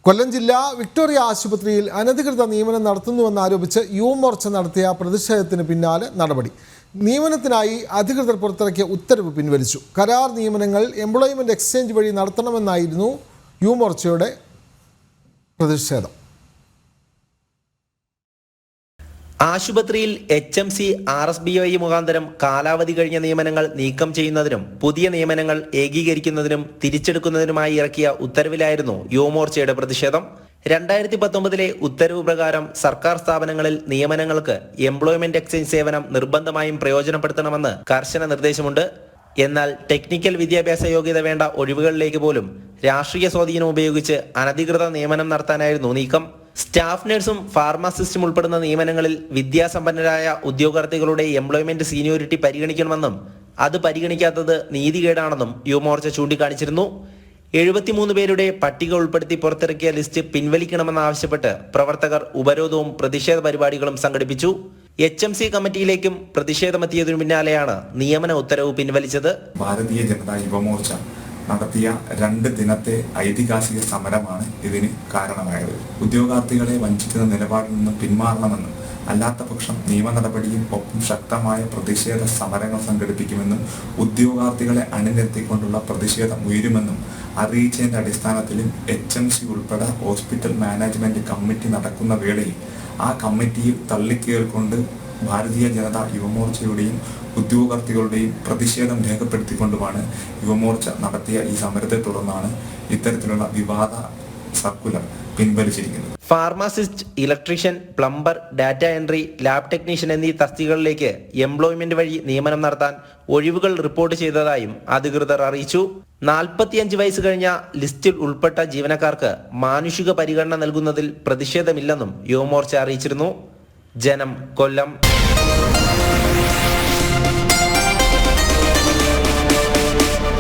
കൊല്ലം ജില്ലാ വിക്ടോറിയ ആശുപത്രിയിൽ അനധികൃത നിയമനം നടത്തുന്നുവെന്നാരോപിച്ച് യുവമോർച്ച നടത്തിയ പ്രതിഷേധത്തിന് പിന്നാലെ നടപടി. നിയമനത്തിനായി അധികൃതർ പുറത്തിറക്കിയ ഉത്തരവ് പിൻവലിച്ചു. കരാർ നിയമനങ്ങൾ എംപ്ലോയ്മെന്റ് എക്സ്ചേഞ്ച് വഴി നടത്തണമെന്നായിരുന്നു യുവമോർച്ചയുടെ പ്രതിഷേധം. ആശുപത്രിയിൽ HMC RSBI മുഖാന്തരം കാലാവധി കഴിഞ്ഞ നിയമനങ്ങൾ നീക്കം ചെയ്യുന്നതിനും പുതിയ നിയമനങ്ങൾ ഏകീകരിക്കുന്നതിനും തിരിച്ചെടുക്കുന്നതിനുമായി ഇറക്കിയ ഉത്തരവിലായിരുന്നു യുവമോർച്ചയുടെ പ്രതിഷേധം. 2019 ഉത്തരവ് പ്രകാരം സർക്കാർ സ്ഥാപനങ്ങളിൽ നിയമനങ്ങൾക്ക് എംപ്ലോയ്മെന്റ് എക്സ്ചേഞ്ച് സേവനം നിർബന്ധമായും പ്രയോജനപ്പെടുത്തണമെന്ന് കർശന നിർദ്ദേശമുണ്ട്. എന്നാൽ ടെക്നിക്കൽ വിദ്യാഭ്യാസ യോഗ്യത വേണ്ട ഒഴിവുകളിലേക്ക് പോലും രാഷ്ട്രീയ സ്വാധീനം ഉപയോഗിച്ച് അനധികൃത നിയമനം നടത്താനായിരുന്നു നീക്കം. സ്റ്റാഫ് നഴ്സും ഫാർമസിസ്റ്റും ഉൾപ്പെടുന്ന നിയമനങ്ങളിൽ വിദ്യാസമ്പന്നരായ ഉദ്യോഗാർത്ഥികളുടെ എംപ്ലോയ്മെന്റ് സീനിയോറിറ്റി പരിഗണിക്കണമെന്നും അത് പരിഗണിക്കാത്തത് നീതികേടാണെന്നും യുവമോർച്ച ചൂണ്ടിക്കാണിച്ചിരുന്നു. 73 പേരുടെ പട്ടിക ഉൾപ്പെടുത്തി പുറത്തിറക്കിയ ലിസ്റ്റ് പിൻവലിക്കണമെന്നാവശ്യപ്പെട്ട് പ്രവർത്തകർ ഉപരോധവും പ്രതിഷേധ പരിപാടികളും സംഘടിപ്പിച്ചു. HMC കമ്മിറ്റിയിലേക്കും പ്രതിഷേധമെത്തിയതിനു പിന്നാലെയാണ് നിയമന ഉത്തരവ് പിൻവലിച്ചത്. ഭാരതീയ ജനതാ യുവമോർച്ച നടത്തിയ 2 ദിനത്തെ ഐതിഹാസിക സമരമാണ് ഇതിന് കാരണമായത്. ഉദ്യോഗാർത്ഥികളെ വഞ്ചിക്കുന്ന നിലപാടിൽ നിന്നും പിന്മാറണമെന്നും അല്ലാത്ത പക്ഷം നിയമ നടപടിയും ഒപ്പം ശക്തമായ പ്രതിഷേധ സമരങ്ങൾ സംഘടിപ്പിക്കുമെന്നും ഉദ്യോഗാർത്ഥികളെ അണിനിരത്തിക്കൊണ്ടുള്ള പ്രതിഷേധം ഉയരുമെന്നും അറിയിച്ചതിന്റെ അടിസ്ഥാനത്തിലും HMC ഉൾപ്പെടെ ഹോസ്പിറ്റൽ മാനേജ്മെന്റ് കമ്മിറ്റി നടക്കുന്ന വേളയിൽ ആ കമ്മിറ്റിയിൽ തള്ളിക്കേറിക്കൊണ്ട് ഭാരതീയ ജനതാ യുവമോർച്ചയുടെയും ഉദ്യോഗാർത്ഥികളുടെയും പ്രതിഷേധം രേഖപ്പെടുത്തിക്കൊണ്ടുമാണ് യുവമോർച്ച നടത്തിയ ഈ സമരത്തെ തുടർന്നാണ് ഇത്തരത്തിലുള്ള വിവാദ സർക്കുലർ പിൻവലിച്ചിരിക്കുന്നത്. Pharmacist, electrician, plumber, data entry, lab technician എന്നീ തസ്തികകളിലേക്ക് എംപ്ലോയ്മെന്റ് വഴി നിയമനം നടത്താൻ ഒഴിവുകൾ റിപ്പോർട്ട് ചെയ്തതായും അധികൃതർ അറിയിച്ചു. 45 വയസ്സ് കഴിഞ്ഞ ലിസ്റ്റിൽ ഉൾപ്പെട്ട ജീവനക്കാർക്ക് മാനുഷിക പരിഗണന നൽകുന്നതിൽ പ്രതിഷേധമില്ലെന്നും യുവമോർച്ച അറിയിച്ചിരുന്നു. ജനം, കൊല്ലം.